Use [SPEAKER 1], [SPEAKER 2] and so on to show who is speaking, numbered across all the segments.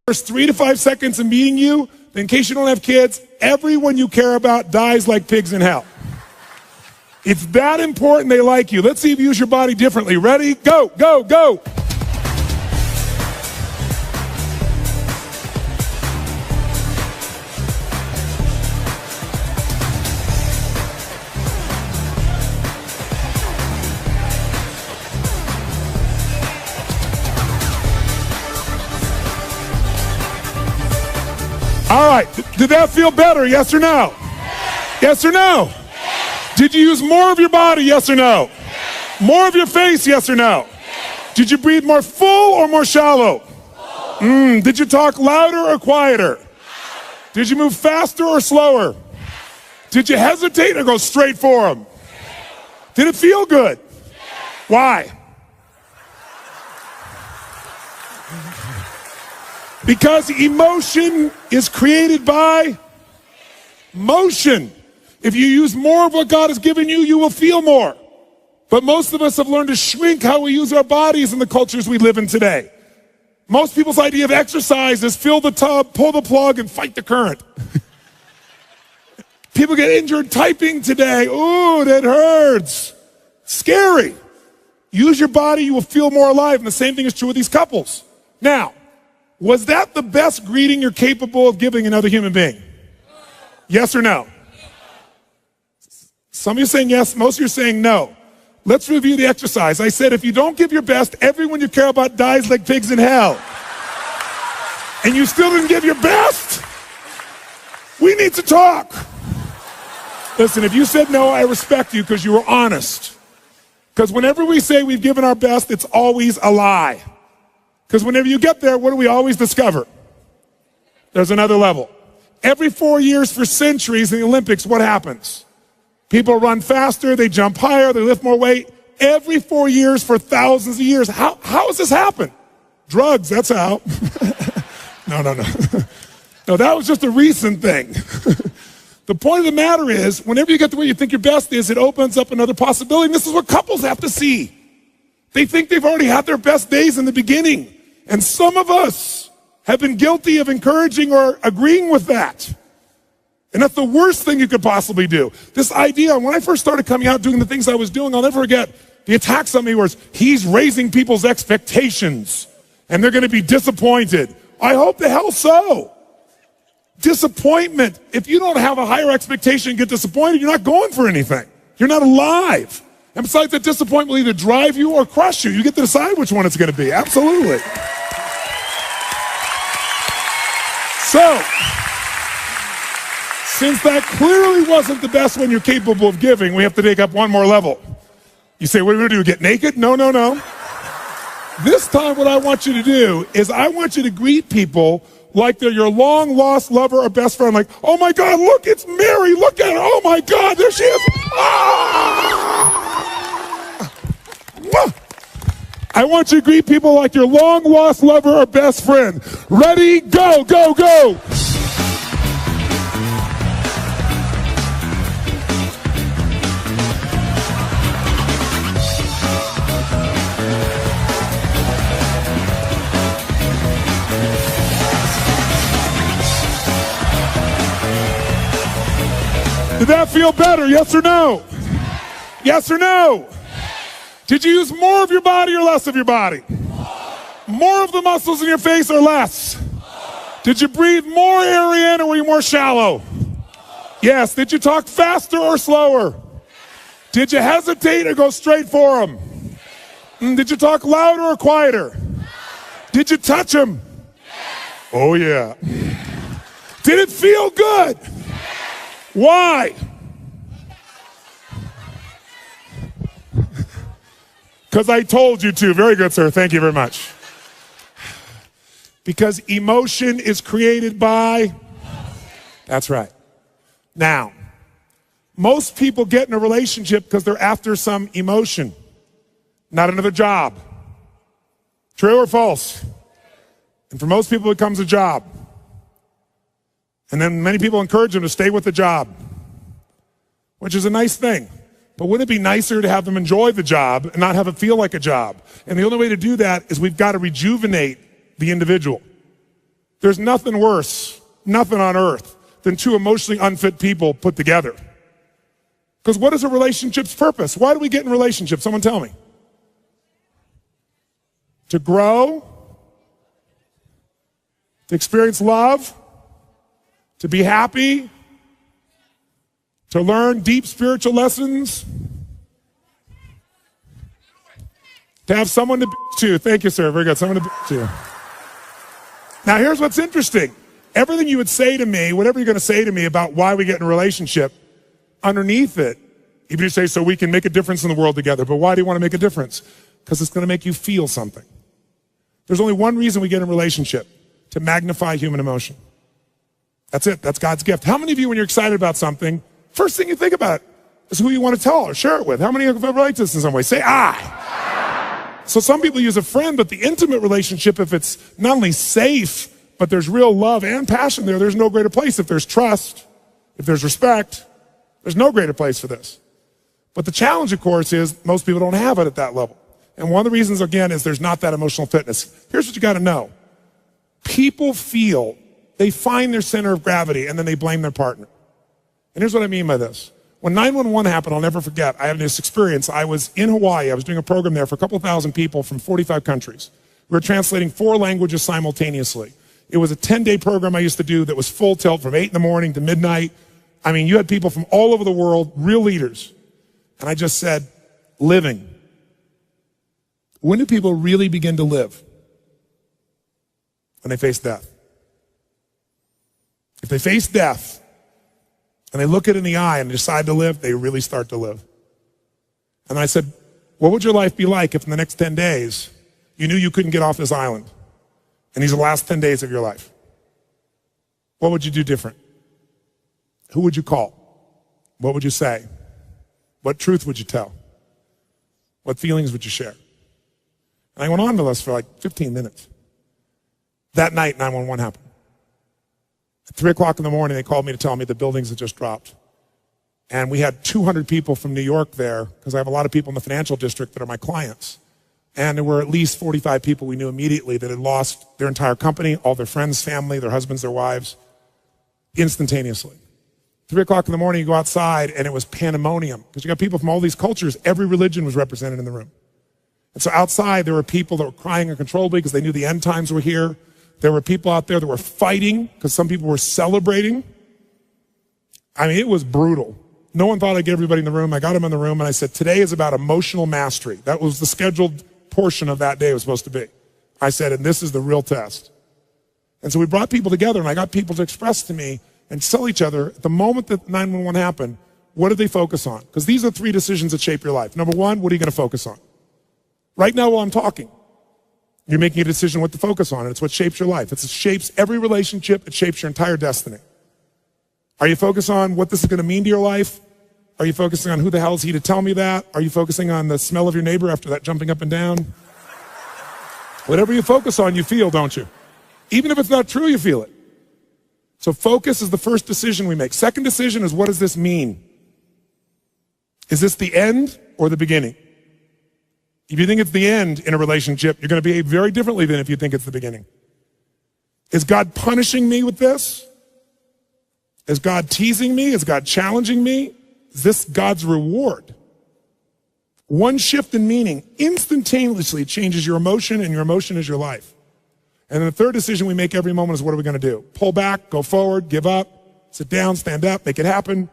[SPEAKER 1] first 3 to 5 seconds of meeting you, in case you don't have kids, everyone you care about dies like pigs in hell. It's that important they like you. Let's see if you use your body differently. Ready? Go, go, go. All right, did that feel better, yes or no? Yes or no? Did you use more of your body, yes or no? More of your face, yes or no? Did you breathe more full or more shallow? Did you talk louder or quieter? Did you move faster or slower? Did you hesitate or go straight for them? Did it feel good? Why? Because emotion is created by motion. If you use more of what God has given you, you will feel more. But most of us have learned to shrink how we use our bodies in the cultures we live in today. Most people's idea of exercise is fill the tub, pull the plug, and fight the current. People get injured typing today. Ooh, that hurts. Scary. Use your body, you will feel more alive. And the same thing is true with these couples. Now, was that the best greeting you're capable of giving another human being? Yes or no? Some of you are saying yes, most of you are saying no. Let's review the exercise. I said if you don't give your best, everyone you care about dies like pigs in hell. And you still didn't give your best? We need to talk. Listen, if you said no, I respect you because you were honest. Because whenever we say we've given our best, it's always a lie. Because whenever you get there, what do we always discover? There's another level. Every 4 years for centuries in the Olympics, what happens? People run faster, they jump higher, they lift more weight. Every 4 years for thousands of years. How has this happened? Drugs, that's how. No. No, that was just a recent thing. The point of the matter is, whenever you get to where you think your best is, it opens up another possibility. And this is what couples have to see. They think they've already had their best days in the beginning. And some of us have been guilty of encouraging or agreeing with that. And that's the worst thing you could possibly do. This idea, when I first started coming out doing the things I was doing, I'll never forget the attacks on me was, he's raising people's expectations and they're going to be disappointed. I hope the hell so. Disappointment. If you don't have a higher expectation and get disappointed, you're not going for anything. You're not alive. And besides, that disappointment will either drive you or crush you. You get to decide which one it's going to be. Absolutely. So, since that clearly wasn't the best one you're capable of giving, we have to take up one more level. You say, what are we going to do, get naked? No. This time what I want you to do is I want you to greet people like they're your long-lost lover or best friend. Like, oh my God, look, it's Mary. Look at her. Oh my God, there she is. Ah! I want you to greet people like your long-lost lover or best friend. Ready, go, go, go. Did that feel better, yes or no? Yes or no? Did you use more of your body or less of your body? More of the muscles in your face or less? Did you breathe more air in or were you more shallow? Yes. Did you talk faster or slower? Did you hesitate or go straight for them? Did you talk louder or quieter? Did you touch them? Oh yeah. Did it feel good? Why? Because I told you to. Very good, sir. Thank you very much. Because emotion is created by... That's right. Now, most people get in a relationship because they're after some emotion, not another job. True or false? And for most people, it becomes a job. And then many people encourage them to stay with the job, which is a nice thing. But wouldn't it be nicer to have them enjoy the job and not have it feel like a job? And the only way to do that is we've got to rejuvenate the individual. There's nothing worse, nothing on earth, than two emotionally unfit people put together. Because what is a relationship's purpose? Why do we get in relationships? Someone tell me. To grow, to experience love, to be happy, to learn deep spiritual lessons, to have someone to bitch to. Thank you, sir. Very good. Someone to bitch to. Now, here's what's interesting. Everything you would say to me, whatever you're going to say to me about why we get in a relationship, underneath it, if you say, so we can make a difference in the world together. But why do you want to make a difference? Because it's going to make you feel something. There's only one reason we get in a relationship: to magnify human emotion. That's it. That's God's gift. How many of you, when you're excited about something, first thing you think about is who you want to tell or share it with? How many of you relate to this in some way? Say, I. So some people use a friend, but the intimate relationship, if it's not only safe, but there's real love and passion there, there's no greater place. If there's trust, if there's respect, there's no greater place for this. But the challenge, of course, is most people don't have it at that level. And one of the reasons, again, is there's not that emotional fitness. Here's what you got to know. People feel, they find their center of gravity, and then they blame their partner. And here's what I mean by this. When 9/11 happened, I'll never forget, I had this experience. I was in Hawaii. I was doing a program there for a couple thousand people from 45 countries. We were translating 4 languages simultaneously. It was a 10-day program I used to do that was full tilt from 8 in the morning to midnight. I mean, you had people from all over the world, real leaders. And I just said, living. When do people really begin to live? When they face death. If they face death and they look it in the eye and decide to live, they really start to live. And I said, what would your life be like if in the next 10 days you knew you couldn't get off this island and these are the last 10 days of your life? What would you do different? Who would you call? What would you say? What truth would you tell? What feelings would you share? And I went on to this for like 15 minutes. That night, 911 happened. At 3 o'clock in the morning, they called me to tell me the buildings had just dropped. And we had 200 people from New York there, because I have a lot of people in the financial district that are my clients. And there were at least 45 people we knew immediately that had lost their entire company, all their friends, family, their husbands, their wives, instantaneously. 3 o'clock in the morning, you go outside, and it was pandemonium, because you got people from all these cultures. Every religion was represented in the room. And so outside, there were people that were crying uncontrollably because they knew the end times were here. There were people out there that were fighting because some people were celebrating. I mean, it was brutal. No one thought I'd get everybody in the room. I got them in the room, and I said, today is about emotional mastery. That was the scheduled portion of that day it was supposed to be. I said, and this is the real test. And so we brought people together, and I got people to express to me and tell each other, at the moment that 911 happened, what did they focus on? Because these are 3 decisions that shape your life. Number 1, what are you going to focus on? Right now while I'm talking, you're making a decision what to focus on, and it's what shapes your life. It shapes every relationship. It shapes your entire destiny. Are you focused on what this is going to mean to your life? Are you focusing on who the hell is he to tell me that? Are you focusing on the smell of your neighbor after that jumping up and down? Whatever you focus on, you feel, don't you? Even if it's not true, you feel it. So focus is the first decision we make. Second decision is, what does this mean? Is this the end or the beginning? If you think it's the end in a relationship, you're going to behave very differently than if you think it's the beginning. Is God punishing me with this? Is God teasing me? Is God challenging me? Is this God's reward? One shift in meaning instantaneously changes your emotion, and your emotion is your life. And then the third decision we make every moment is, what are we going to do? Pull back, go forward, give up, sit down, stand up, make it happen.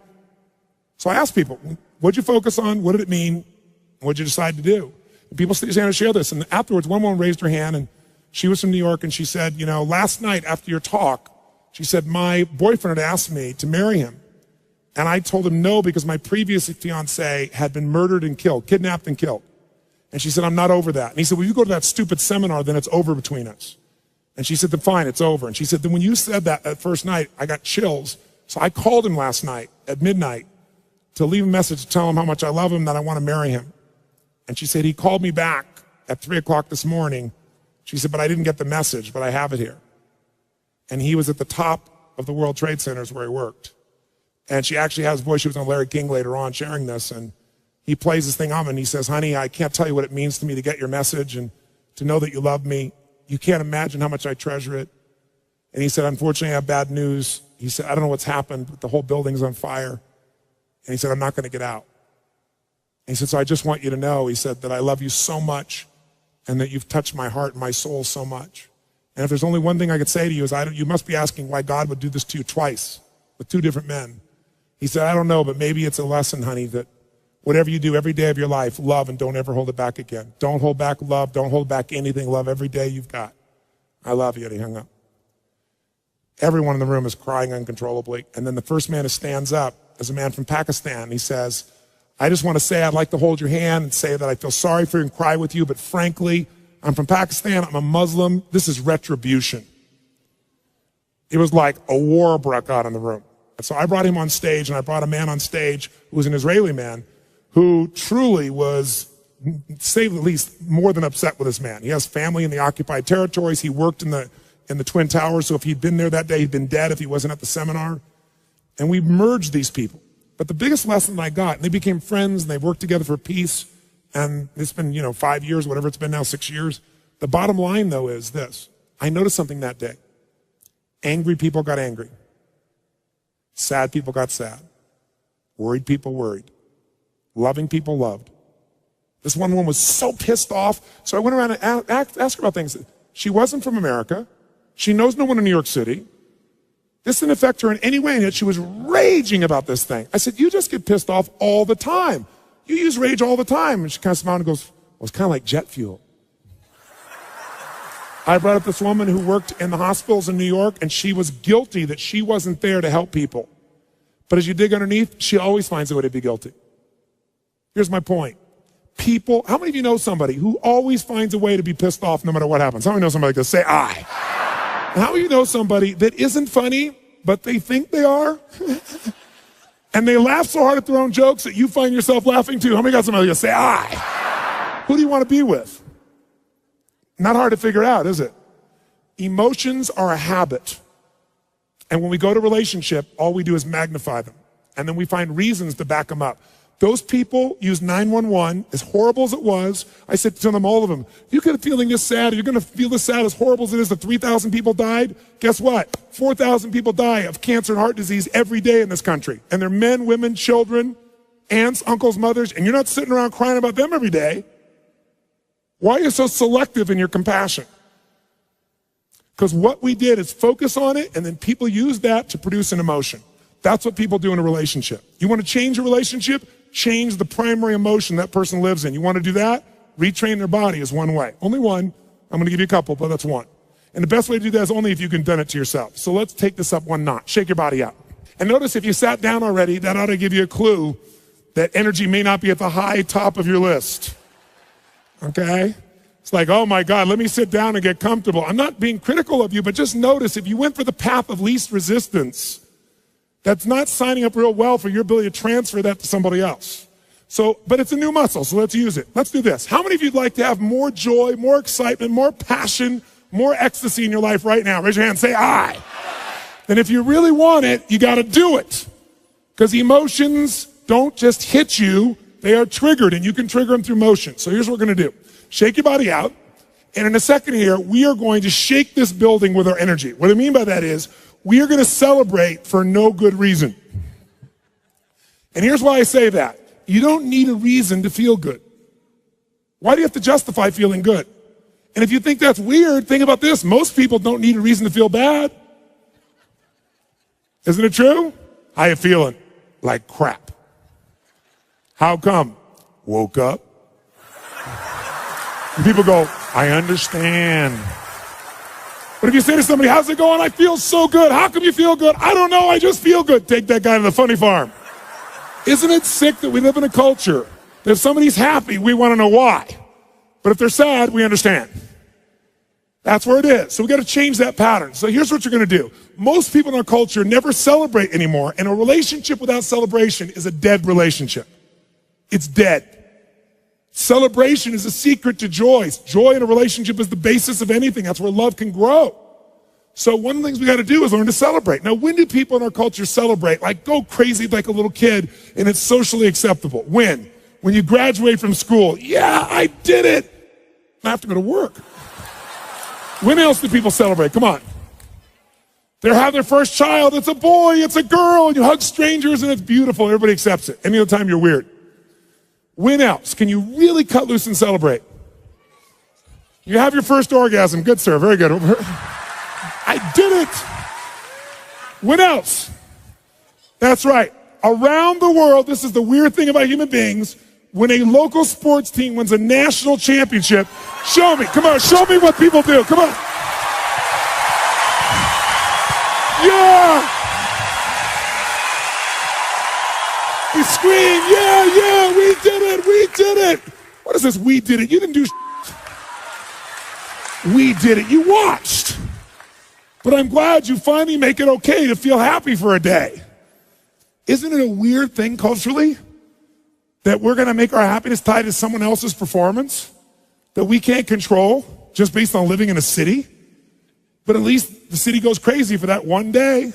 [SPEAKER 1] So I ask people, what'd you focus on? What did it mean? What'd you decide to do? And people stand to share this. And afterwards, one woman raised her hand, and she was from New York, and she said, you know, last night after your talk, she said, my boyfriend had asked me to marry him. And I told him no, because my previous fiance had been murdered and killed, kidnapped and killed. And she said, I'm not over that. And he said, well, you go to that stupid seminar, then it's over between us. And she said, then fine, it's over. And she said, then when you said that first night, I got chills. So I called him last night at midnight to leave a message to tell him how much I love him, that I want to marry him. And she said, he called me back at 3 o'clock this morning. She said, but I didn't get the message, but I have it here. And he was at the top of the World Trade Centers where he worked. And she actually has a voice. She was on Larry King later on sharing this. And he plays this thing on, and he says, honey, I can't tell you what it means to me to get your message and to know that you love me. You can't imagine how much I treasure it. And he said, unfortunately, I have bad news. He said, I don't know what's happened, but the whole building's on fire. And he said, I'm not going to get out. And he said, so I just want you to know, he said, that I love you so much and that you've touched my heart and my soul so much. And if there's only one thing I could say to you is, you must be asking why God would do this to you twice with two different men. He said, I don't know, but maybe it's a lesson, honey, that whatever you do every day of your life, love and don't ever hold it back again. Don't hold back love. Don't hold back anything. Love every day you've got. I love you. And he hung up. Everyone in the room is crying uncontrollably. And then the first man who stands up is a man from Pakistan. He says, I just want to say I'd like to hold your hand and say that I feel sorry for you and cry with you, but frankly, I'm from Pakistan. I'm a Muslim. This is retribution. It was like a war broke out in the room. And so I brought him on stage, and I brought a man on stage who was an Israeli man who truly was, to say the least, more than upset with this man. He has family in the occupied territories. He worked in the Twin Towers, so if he'd been there that day, he'd been dead if he wasn't at the seminar. And we merged these people. But the biggest lesson I got, and they became friends, and they worked together for peace, and it's been, 5 years, whatever it's been now, 6 years. The bottom line, though, is this. I noticed something that day. Angry people got angry. Sad people got sad. Worried people worried. Loving people loved. This one woman was so pissed off, so I went around and asked her about things. She wasn't from America. She knows no one in New York City. This didn't affect her in any way, and yet she was raging about this thing. I said, you just get pissed off all the time. You use rage all the time. And she kind of smiled and goes, well, it's kind of like jet fuel. I brought up this woman who worked in the hospitals in New York, and she was guilty that she wasn't there to help people. But as you dig underneath, she always finds a way to be guilty. Here's my point. People, how many of you know somebody who always finds a way to be pissed off no matter what happens? How many know somebody that say, I? And how many of you know somebody that isn't funny, but they think they are? And they laugh so hard at their own jokes that you find yourself laughing too. How many got somebody that say, I? Who do you want to be with? Not hard to figure out, is it? Emotions are a habit. And when we go to relationship, all we do is magnify them. And then we find reasons to back them up. Those people used 911, as horrible as it was. I said to them, all of them, you could be feeling this sad, you're going to feel this sad, as horrible as it is that 3,000 people died. Guess what? 4,000 people die of cancer and heart disease every day in this country. And they're men, women, children, aunts, uncles, mothers, and you're not sitting around crying about them every day. Why are you so selective in your compassion? Because what we did is focus on it, and then people use that to produce an emotion. That's what people do in a relationship. You want to change a relationship? Change the primary emotion that person lives in. You want to do that? Retrain their body is one way. Only one. I'm going to give you a couple, but that's one. And the best way to do that is only if you can done it to yourself. So let's take this up one notch. Shake your body out. And notice if you sat down already, that ought to give you a clue that energy may not be at the high top of your list. Okay? It's like, oh my God, let me sit down and get comfortable. I'm not being critical of you, but just notice if you went for the path of least resistance, that's not signing up real well for your ability to transfer that to somebody else. So, but it's a new muscle, so let's use it. Let's do this. How many of you would like to have more joy, more excitement, more passion, more ecstasy in your life right now? Raise your hand and say, I. And if you really want it, you got to do it. Because emotions don't just hit you, they are triggered, and you can trigger them through motion. So here's what we're going to do. Shake your body out. And in a second here, we are going to shake this building with our energy. What I mean by that is, we are going to celebrate for no good reason. And here's why I say that. You don't need a reason to feel good. Why do you have to justify feeling good? And if you think that's weird, think about this. Most people don't need a reason to feel bad. Isn't it true? How you feeling? Like crap. How come? Woke up. And people go, I understand. But if you say to somebody, how's it going? I feel so good. How come you feel good? I don't know. I just feel good. Take that guy to the funny farm. Isn't it sick that we live in a culture that if somebody's happy, we want to know why. But if they're sad, we understand. That's where it is. So we got to change that pattern. So here's what you're going to do. Most people in our culture never celebrate anymore. And a relationship without celebration is a dead relationship. It's dead. Celebration is a secret to joy. Joy in a relationship is the basis of anything. That's where love can grow. So one of the things we got to do is learn to celebrate. Now, when do people in our culture celebrate? Like go crazy like a little kid and it's socially acceptable. When? When you graduate from school. Yeah, I did it. I have to go to work. When else do people celebrate? Come on. They have their first child. It's a boy, it's a girl, and you hug strangers, and it's beautiful. Everybody accepts it. Any other time, you're weird. When else can you really cut loose and celebrate? You have your first orgasm. Good, sir. Very good. I did it. When else? That's right. Around the world, this is the weird thing about human beings, when a local sports team wins a national championship, show me. Come on, show me what people do. Come on. Yeah! We scream, yeah, we did it. What is this, we did it? You didn't do We did it, you watched. But I'm glad you finally make it okay to feel happy for a day. Isn't it a weird thing culturally that we're gonna make our happiness tied to someone else's performance that we can't control just based on living in a city? But at least the city goes crazy for that one day.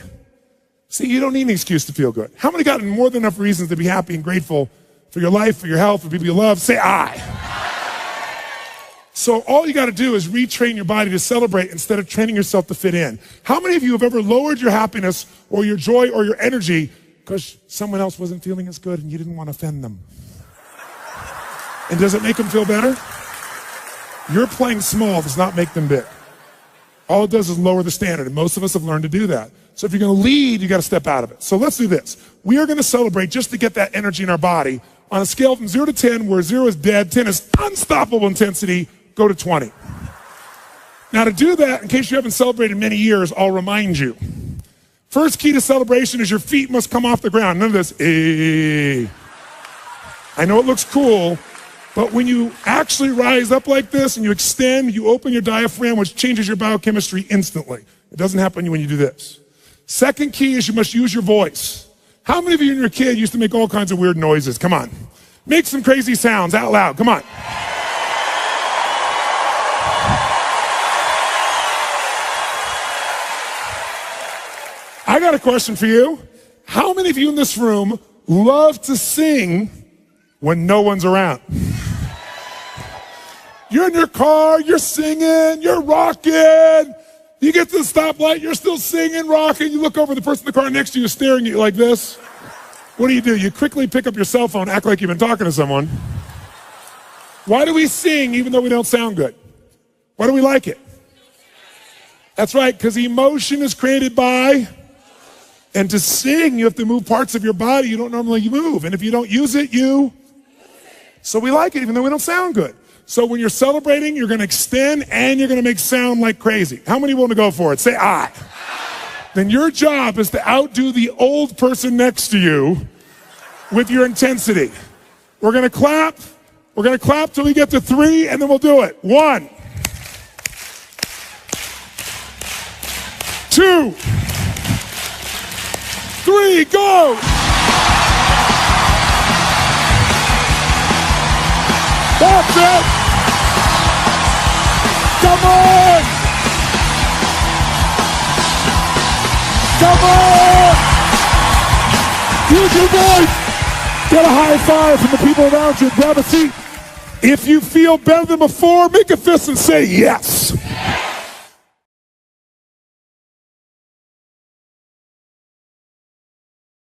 [SPEAKER 1] See, you don't need an excuse to feel good. How many got more than enough reasons to be happy and grateful for your life, for your health, for people you love? Say I. So all you got to do is retrain your body to celebrate instead of training yourself to fit in. How many of you have ever lowered your happiness or your joy or your energy because someone else wasn't feeling as good and you didn't want to offend them? And does it make them feel better? Your playing small does not make them big. All it does is lower the standard, and most of us have learned to do that. So if you're going to lead, you got to step out of it. So let's do this. We are going to celebrate just to get that energy in our body. On a scale from 0 to 10, where 0 is dead, 10 is unstoppable intensity, go to 20. Now to do that, in case you haven't celebrated in many years, I'll remind you. First key to celebration is your feet must come off the ground. None of this, eh. I know it looks cool, but when you actually rise up like this and you extend, you open your diaphragm, which changes your biochemistry instantly. It doesn't happen when you do this. Second key is you must use your voice. How many of you when you were a kid used to make all kinds of weird noises? Come on. Make some crazy sounds out loud. Come on. I got a question for you. How many of you in this room love to sing when no one's around? You're in your car, you're singing, you're rocking. You get to the stoplight, you're still singing, rocking. You look over, the person in the car next to you is staring at you like this. What do? You quickly pick up your cell phone, act like you've been talking to someone. Why do we sing even though we don't sound good? Why do we like it? That's right, because emotion is created by, and to sing, you have to move parts of your body you don't normally move. And if you don't use it, so we like it even though we don't sound good. So when you're celebrating, you're going to extend and you're going to make sound like crazy. How many want to go for it? Say I. Then your job is to outdo the old person next to you with your intensity. We're going to clap. We're going to clap till we get to 3, and then we'll do it. 1, 2, 3, go! That's it! Come on! Come on! Use your voice! Get a high five from the people around you. Grab a seat. If you feel better than before, make a fist and say yes.